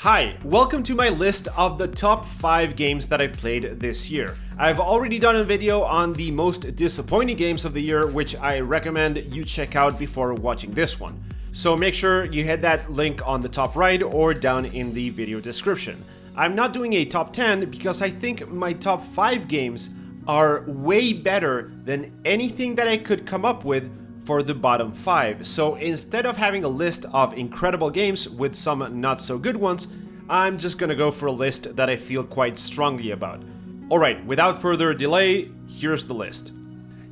Hi, welcome to my list of the top 5 games that I've played this year. I've already done a video on the most disappointing games of the year, which I recommend you check out before watching this one. So make sure you hit that link on the top right or down in the video description. I'm not doing a top 10 because I think my top 5 games are way better than anything that I could come up with for the bottom 5. So instead of having a list of incredible games with some not so good ones, I'm just gonna go for a list that I feel quite strongly about. Alright, without further delay, here's the list.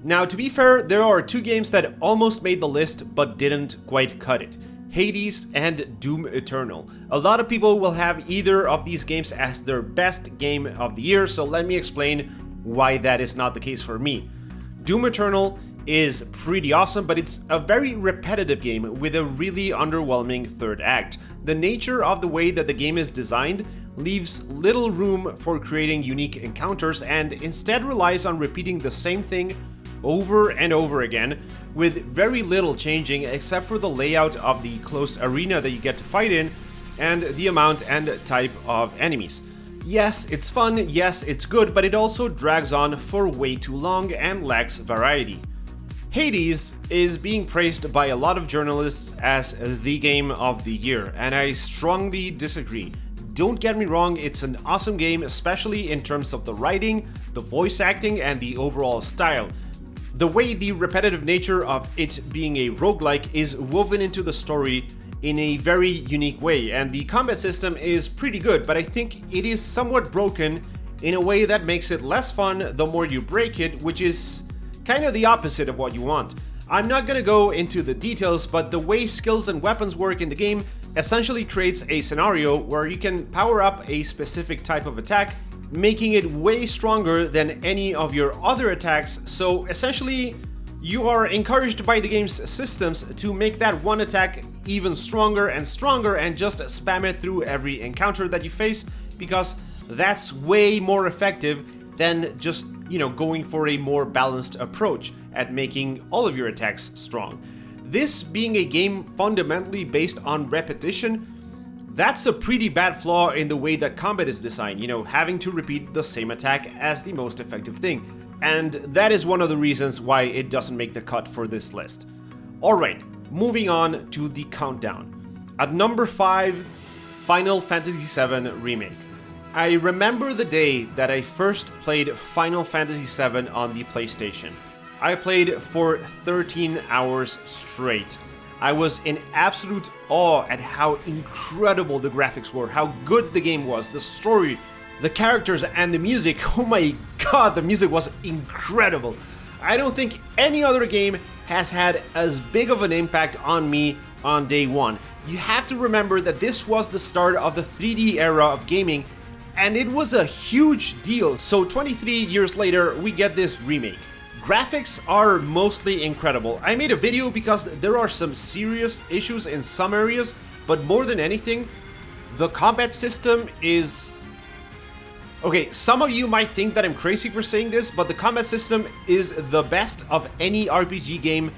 Now to be fair, there are 2 games that almost made the list but didn't quite cut it. Hades and Doom Eternal. A lot of people will have either of these games as their best game of the year, so let me explain why that is not the case for me. Doom Eternal is pretty awesome, but it's a very repetitive game with a really underwhelming third act. The nature of the way that the game is designed leaves little room for creating unique encounters and instead relies on repeating the same thing over and over again with very little changing except for the layout of the closed arena that you get to fight in and the amount and type of enemies. Yes, it's fun, yes, it's good, but it also drags on for way too long and lacks variety. Hades is being praised by a lot of journalists as the game of the year, and I strongly disagree. Don't get me wrong, it's an awesome game, especially in terms of the writing, the voice acting, and the overall style. The way the repetitive nature of it being a roguelike is woven into the story in a very unique way, and the combat system is pretty good, but I think it is somewhat broken in a way that makes it less fun the more you break it, which is kind of the opposite of what you want. I'm not gonna go into the details, but the way skills and weapons work in the game essentially creates a scenario where you can power up a specific type of attack, making it way stronger than any of your other attacks, so essentially you are encouraged by the game's systems to make that one attack even stronger and just spam it through every encounter that you face, because that's way more effective than just, going for a more balanced approach at making all of your attacks strong. This being a game fundamentally based on repetition, that's a pretty bad flaw in the way that combat is designed, having to repeat the same attack as the most effective thing. And that is one of the reasons why it doesn't make the cut for this list. Alright, moving on to the countdown. At number 5, Final Fantasy VII Remake. I remember the day that I first played Final Fantasy VII on the PlayStation. I played for 13 hours straight. I was in absolute awe at how incredible the graphics were, how good the game was, the story, the characters, and the music. Oh my god, the music was incredible. I don't think any other game has had as big of an impact on me on day one. You have to remember that this was the start of the 3D era of gaming, and it was a huge deal. So 23 years later, we get this remake. Graphics are mostly incredible. I made a video because there are some serious issues in some areas, but more than anything, the combat system is... Okay, some of you might think that I'm crazy for saying this, but the combat system is the best of any RPG game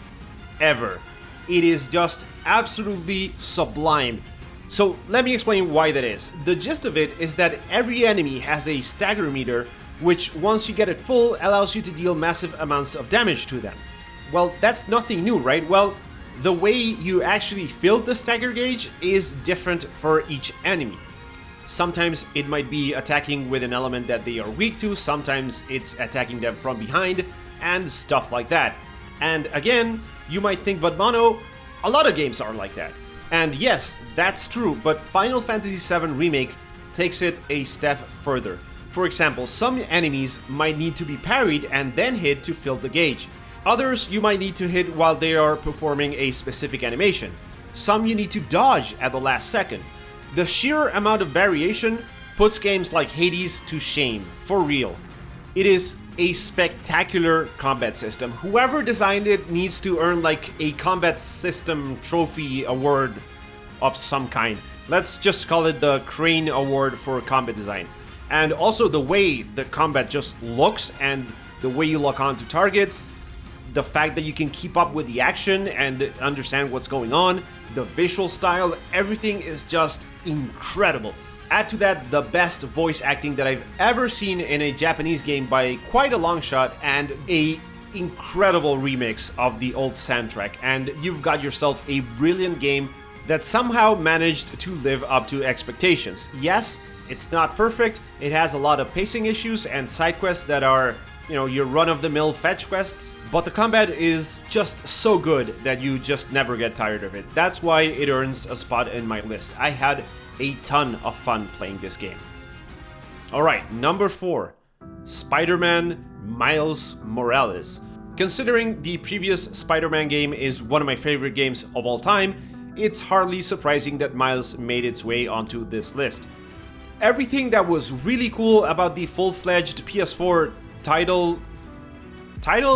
ever. It is just absolutely sublime. So let me explain why that is. The gist of it is that every enemy has a stagger meter, which once you get it full allows you to deal massive amounts of damage to them. Well, that's nothing new, right? Well, the way you actually fill the stagger gauge is different for each enemy. Sometimes it might be attacking with an element that they are weak to, sometimes it's attacking them from behind, and stuff like that. And again, you might think, but Mono, a lot of games are like that. And yes, that's true, but Final Fantasy VII Remake takes it a step further. For example, some enemies might need to be parried and then hit to fill the gauge. Others you might need to hit while they are performing a specific animation. Some you need to dodge at the last second. The sheer amount of variation puts games like Hades to shame, for real. It is a spectacular combat system. Whoever designed it needs to earn like a combat system trophy award of some kind. Let's just call it the Crane Award for combat design. And also the way the combat just looks and the way you lock onto targets, the fact that you can keep up with the action and understand what's going on, the visual style, everything is just incredible. Add to that the best voice acting that I've ever seen in a Japanese game by quite a long shot, and a incredible remix of the old soundtrack, and you've got yourself a brilliant game that somehow managed to live up to expectations. Yes, it's not perfect, it has a lot of pacing issues and side quests that are, your run-of-the-mill fetch quests, but the combat is just so good that you just never get tired of it. That's why it earns a spot in my list. I had a ton of fun playing this game. Alright, number 4. Spider-Man Miles Morales. Considering the previous Spider-Man game is one of my favorite games of all time, it's hardly surprising that Miles made its way onto this list. Everything that was really cool about the full-fledged PS4 title,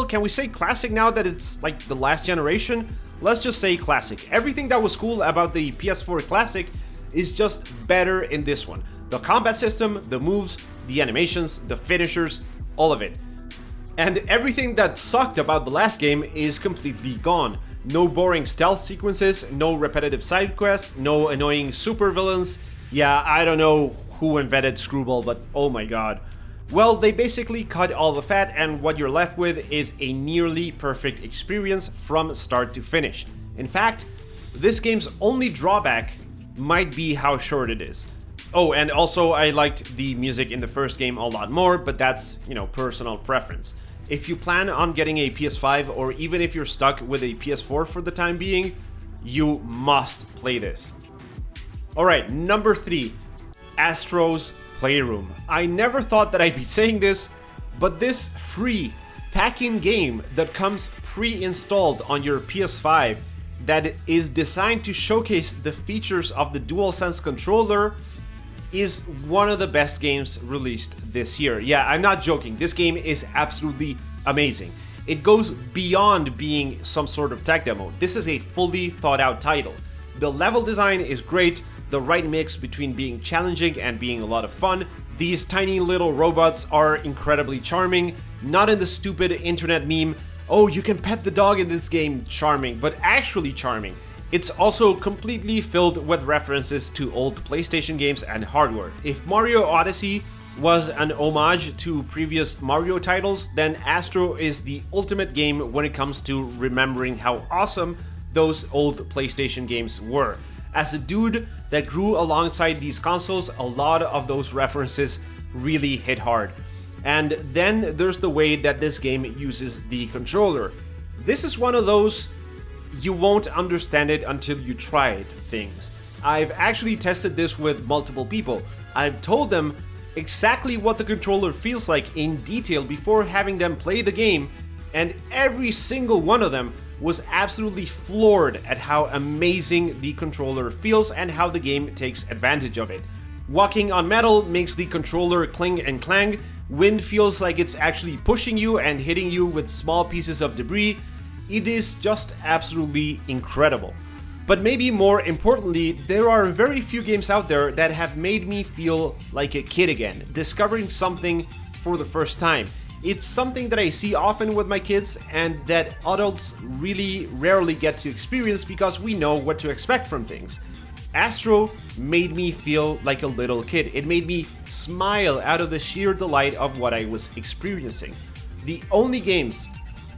can we say classic now that it's like the last generation? Let's just say classic. Everything that was cool about the PS4 classic is just better in this one. The combat system, the moves, the animations, the finishers, all of it. And everything that sucked about the last game is completely gone. No boring stealth sequences, no repetitive side quests, no annoying supervillains. Yeah, I don't know who invented Screwball, but oh my god. Well, they basically cut all the fat, and what you're left with is a nearly perfect experience from start to finish. In fact, this game's only drawback might be how short it is. Oh, and also I liked the music in the first game a lot more, but that's, personal preference. If you plan on getting a PS5, or even if you're stuck with a PS4 for the time being, you must play this. Alright, number 3, Astro's Playroom. I never thought that I'd be saying this, but this free pack-in game that comes pre-installed on your PS5 that is designed to showcase the features of the DualSense controller is one of the best games released this year. Yeah, I'm not joking. This game is absolutely amazing. It goes beyond being some sort of tech demo. This is a fully thought out title. The level design is great, the right mix between being challenging and being a lot of fun. These tiny little robots are incredibly charming, not in the stupid internet meme, oh, you can pet the dog in this game, charming, but actually charming. It's also completely filled with references to old PlayStation games and hardware. If Mario Odyssey was an homage to previous Mario titles, then Astro is the ultimate game when it comes to remembering how awesome those old PlayStation games were. As a dude that grew alongside these consoles, a lot of those references really hit hard. And then there's the way that this game uses the controller. This is one of those you won't understand it until you try it things. I've actually tested this with multiple people. I've told them exactly what the controller feels like in detail before having them play the game, and every single one of them was absolutely floored at how amazing the controller feels and how the game takes advantage of it. Walking on metal makes the controller cling and clang, wind feels like it's actually pushing you and hitting you with small pieces of debris. It is just absolutely incredible. But maybe more importantly, there are very few games out there that have made me feel like a kid again, discovering something for the first time. It's something that I see often with my kids and that adults really rarely get to experience because we know what to expect from things. Astro made me feel like a little kid. It made me smile out of the sheer delight of what I was experiencing. The only games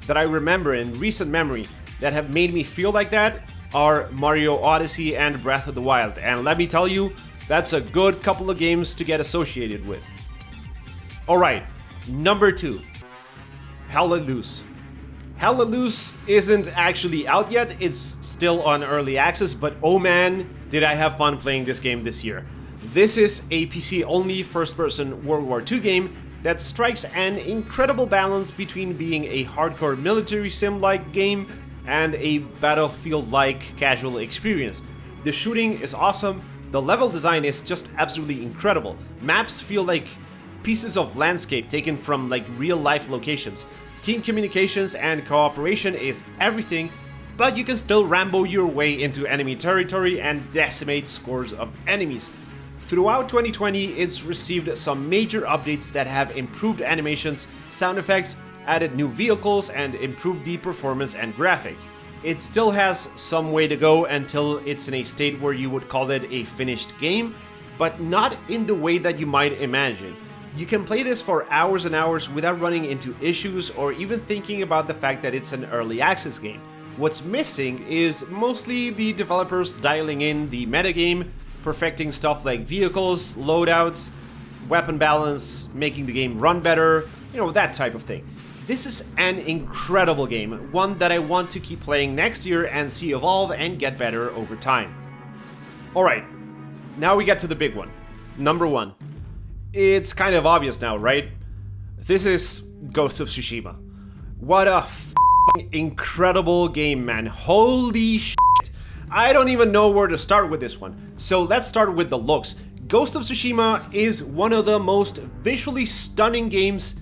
that I remember in recent memory that have made me feel like that are Mario Odyssey and Breath of the Wild, and let me tell you, that's a good couple of games to get associated with. Alright, number 2, Hell Let Loose. Hell Let Loose isn't actually out yet, it's still on early access, but oh man, did I have fun playing this game this year. This is a PC-only first-person World War II game that strikes an incredible balance between being a hardcore military sim-like game and a Battlefield-like casual experience. The shooting is awesome, the level design is just absolutely incredible. Maps feel like pieces of landscape taken from like real-life locations. Team communications and cooperation is everything, but you can still Rambo your way into enemy territory and decimate scores of enemies. Throughout 2020, it's received some major updates that have improved animations, sound effects, added new vehicles, and improved the performance and graphics. It still has some way to go until it's in a state where you would call it a finished game, but not in the way that you might imagine. You can play this for hours and hours without running into issues or even thinking about the fact that it's an early access game. What's missing is mostly the developers dialing in the metagame, perfecting stuff like vehicles, loadouts, weapon balance, making the game run better, that type of thing. This is an incredible game, one that I want to keep playing next year and see evolve and get better over time. Alright, now we get to the big one. Number 1. It's kind of obvious now, right? This is Ghost of Tsushima. What a incredible game, man. Holy shit. I don't even know where to start with this one. So let's start with the looks. Ghost of Tsushima is one of the most visually stunning games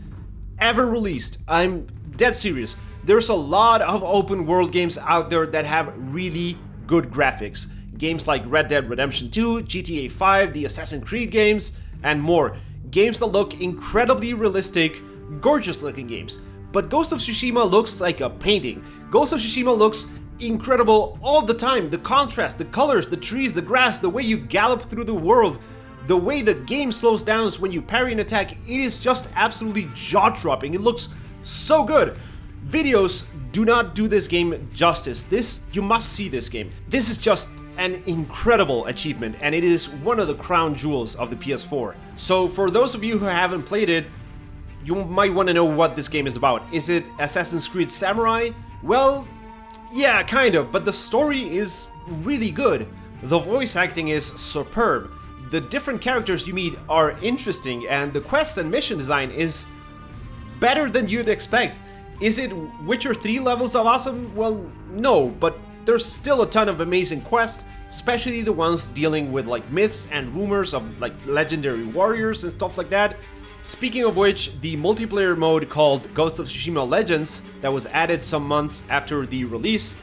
ever released. I'm dead serious. There's a lot of open world games out there that have really good graphics. Games like Red Dead Redemption 2, GTA 5, the Assassin's Creed games, and more. Games that look incredibly realistic, gorgeous looking games. But Ghost of Tsushima looks like a painting. Ghost of Tsushima looks incredible all the time. The contrast, the colors, the trees, the grass, the way you gallop through the world, the way the game slows down when you parry an attack, it is just absolutely jaw-dropping. It looks so good. Videos do not do this game justice. You must see this game. This is just an incredible achievement, and it is one of the crown jewels of the PS4. So for those of you who haven't played it, you might want to know what this game is about. Is it Assassin's Creed Samurai? Well, yeah, kind of, but the story is really good. The voice acting is superb. The different characters you meet are interesting, and the quest and mission design is better than you'd expect. Is it Witcher 3 levels of awesome? Well, no, but there's still a ton of amazing quests, especially the ones dealing with like myths and rumors of like legendary warriors and stuff like that. Speaking of which, the multiplayer mode called Ghost of Tsushima Legends that was added some months after the release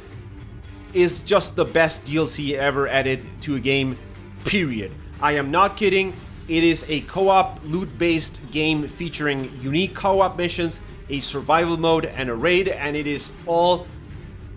is just the best DLC ever added to a game, period. I am not kidding. It is a co-op loot-based game featuring unique co-op missions, a survival mode, and a raid, and it is all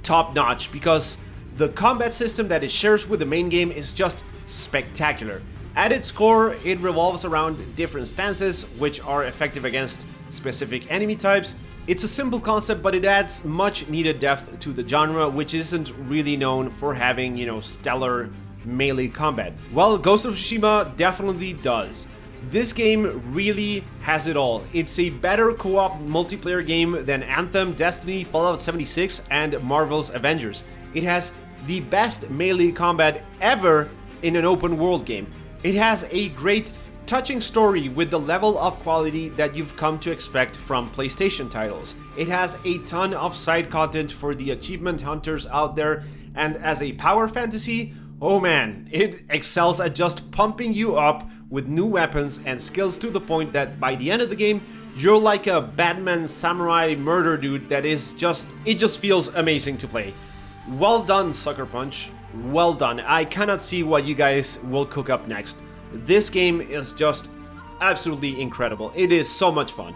top-notch because the combat system that it shares with the main game is just spectacular. At its core, it revolves around different stances, which are effective against specific enemy types. It's a simple concept, but it adds much needed depth to the genre, which isn't really known for having, stellar melee combat. Well, Ghost of Tsushima definitely does. This game really has it all. It's a better co-op multiplayer game than Anthem, Destiny, Fallout 76, and Marvel's Avengers. It has the best melee combat ever in an open world game. It has a great, touching story with the level of quality that you've come to expect from PlayStation titles. It has a ton of side content for the achievement hunters out there, and as a power fantasy, oh man, it excels at just pumping you up with new weapons and skills to the point that by the end of the game, you're like a Batman samurai murder dude that is it just feels amazing to play. Well done, Sucker Punch. Well done. I cannot see what you guys will cook up next. This game is just absolutely incredible. It is so much fun.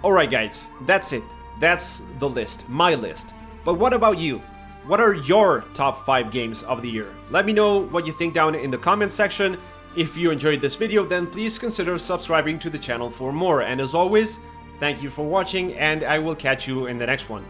Alright guys, that's it. That's the list, my list. But what about you? What are your top 5 games of the year? Let me know what you think down in the comments section. If you enjoyed this video, then please consider subscribing to the channel for more. And as always, thank you for watching, and I will catch you in the next one.